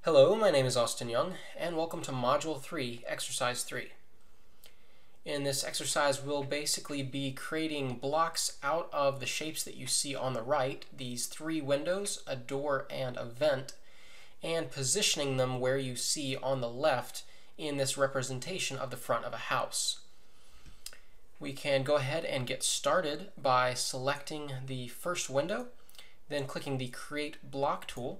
Hello, my name is Austin Young, and welcome to Module 3, Exercise 3. In this exercise, we'll basically be creating blocks out of the shapes that you see on the right, these three windows, a door, and a vent, and positioning them where you see on the left in this representation of the front of a house. We can go ahead and get started by selecting the first window, then clicking the Create Block tool.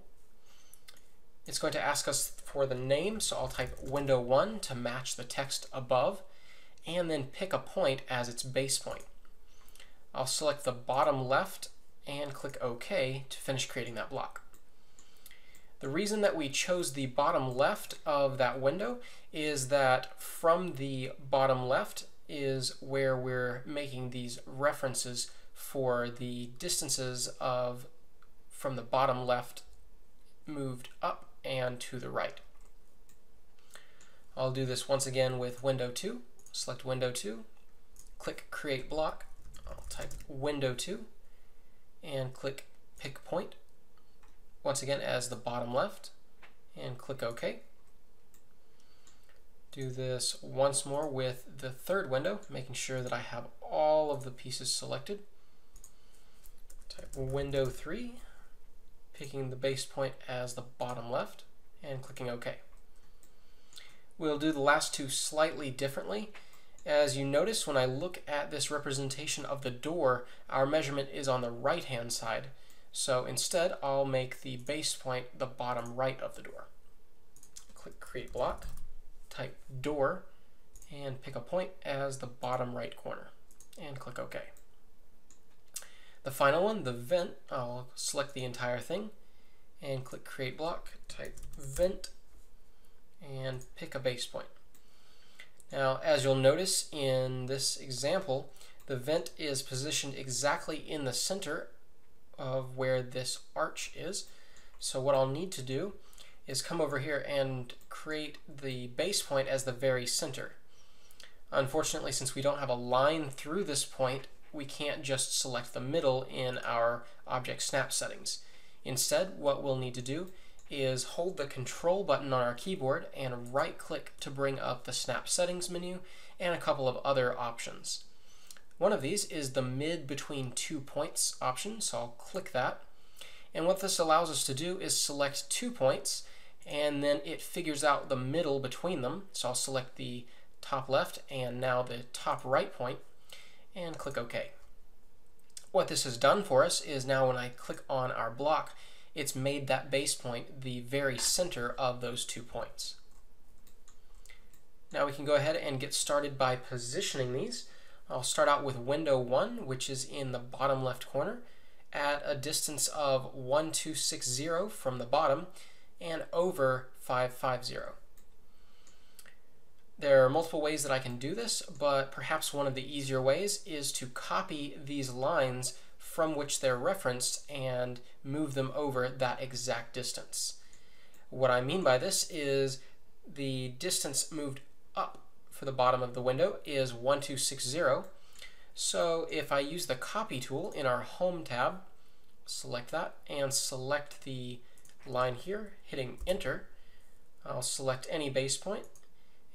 It's going to ask us for the name, so I'll type window 1 to match the text above, and then pick a point as its base point. I'll select the bottom left and click OK to finish creating that block. The reason that we chose the bottom left of that window is that from the bottom left is where we're making these references for the distances from the bottom left moved up and to the right. I'll do this once again with window 2. Select window 2, click Create Block. I'll type window 2 and click Pick Point, once again as the bottom left, and click OK. Do this once more with the third window, making sure that I have all of the pieces selected. Type window 3, picking the base point as the bottom left, and clicking OK. We'll do the last two slightly differently. As you notice, when I look at this representation of the door, our measurement is on the right-hand side. So instead, I'll make the base point the bottom right of the door. Click Create Block, type Door, and pick a point as the bottom right corner, and click OK. The final one, the vent, I'll select the entire thing and click Create Block, type Vent, and pick a base point. Now, as you'll notice in this example, the vent is positioned exactly in the center of where this arch is. So what I'll need to do is come over here and create the base point as the very center. Unfortunately, since we don't have a line through this point, we can't just select the middle in our object snap settings. Instead, what we'll need to do is hold the Control button on our keyboard and right-click to bring up the Snap Settings menu and a couple of other options. One of these is the Mid Between Two Points option, so I'll click that. And what this allows us to do is select 2 points, and then it figures out the middle between them. So I'll select the top left and now the top right point, and click OK. What this has done for us is now when I click on our block, it's made that base point the very center of those 2 points. Now we can go ahead and get started by positioning these. I'll start out with window 1, which is in the bottom left corner, at a distance of 1260 from the bottom and over 550. There are multiple ways that I can do this, but perhaps one of the easier ways is to copy these lines from which they're referenced and move them over that exact distance. What I mean by this is the distance moved up for the bottom of the window is 1260. So if I use the Copy tool in our Home tab, select that and select the line here, hitting Enter, I'll select any base point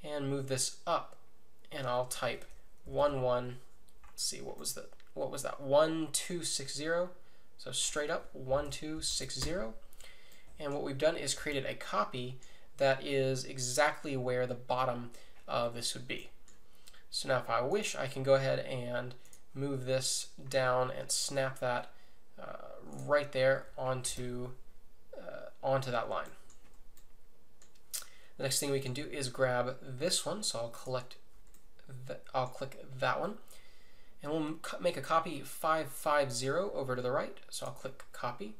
and move this up, and I'll type 11, let's see, what was that? 1260, so straight up 1260. And what we've done is created a copy that is exactly where the bottom of this would be. So now if I wish, I can go ahead and move this down and snap that right there onto that line. The next thing we can do is grab this one, so I'll click that one, and we'll make a copy 550 over to the right. So I'll click Copy,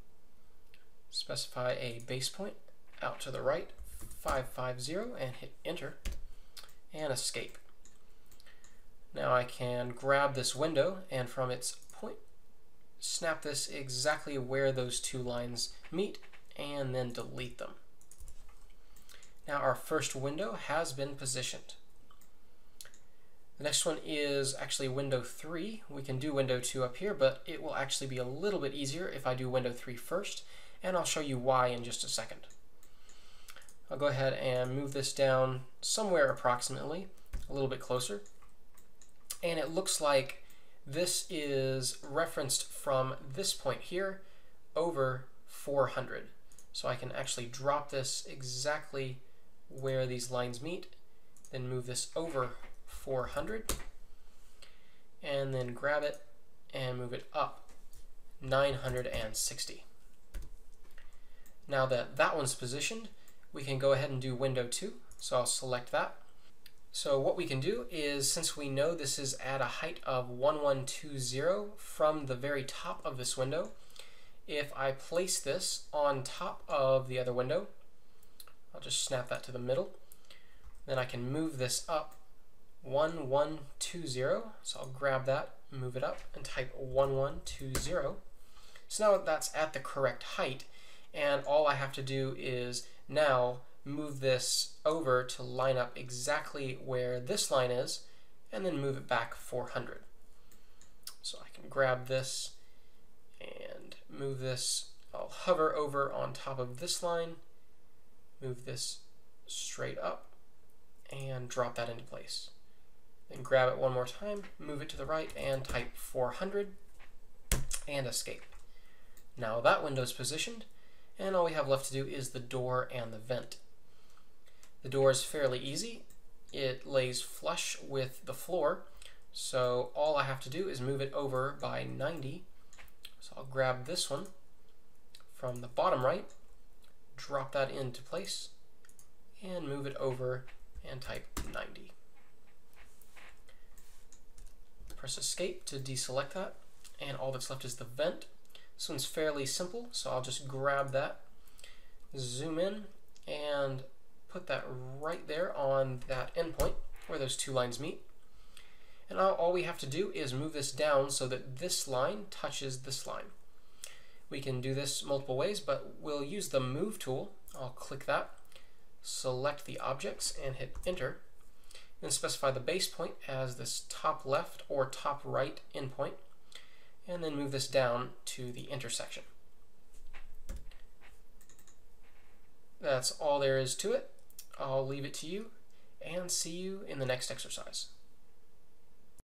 specify a base point out to the right, 550, and hit Enter, and Escape. Now I can grab this window and from its point, snap this exactly where those two lines meet, and then delete them. Now our first window has been positioned. The next one is actually window 3. We can do window 2 up here, but it will actually be a little bit easier if I do window 3 first, and I'll show you why in just a second. I'll go ahead and move this down somewhere approximately, a little bit closer. And it looks like this is referenced from this point here over 400. So I can actually drop this exactly where these lines meet, then move this over 400, and then grab it and move it up 960. Now that that one's positioned, we can go ahead and do window 2. So I'll select that. So what we can do is, since we know this is at a height of 1120 from the very top of this window, if I place this on top of the other window, I'll just snap that to the middle, then I can move this up 1120. So I'll grab that, move it up, and type 1120. So now that's at the correct height, and all I have to do is now move this over to line up exactly where this line is, and then move it back 400. So I can grab this and move this. I'll hover over on top of this line, move this straight up, and drop that into place. Then grab it one more time, move it to the right, and type 400, and escape. Now that window's positioned, and all we have left to do is the door and the vent. The door is fairly easy. It lays flush with the floor, so all I have to do is move it over by 90. So I'll grab this one from the bottom right, drop that into place, and move it over and type 90. Press escape to deselect that, and all that's left is the vent. This one's fairly simple, so I'll just grab that, zoom in, and put that right there on that endpoint where those two lines meet. And now all we have to do is move this down so that this line touches this line. We can do this multiple ways, but we'll use the Move tool. I'll click that, select the objects, and hit Enter. Then specify the base point as this top left or top right endpoint, and then move this down to the intersection. That's all there is to it. I'll leave it to you, and see you in the next exercise.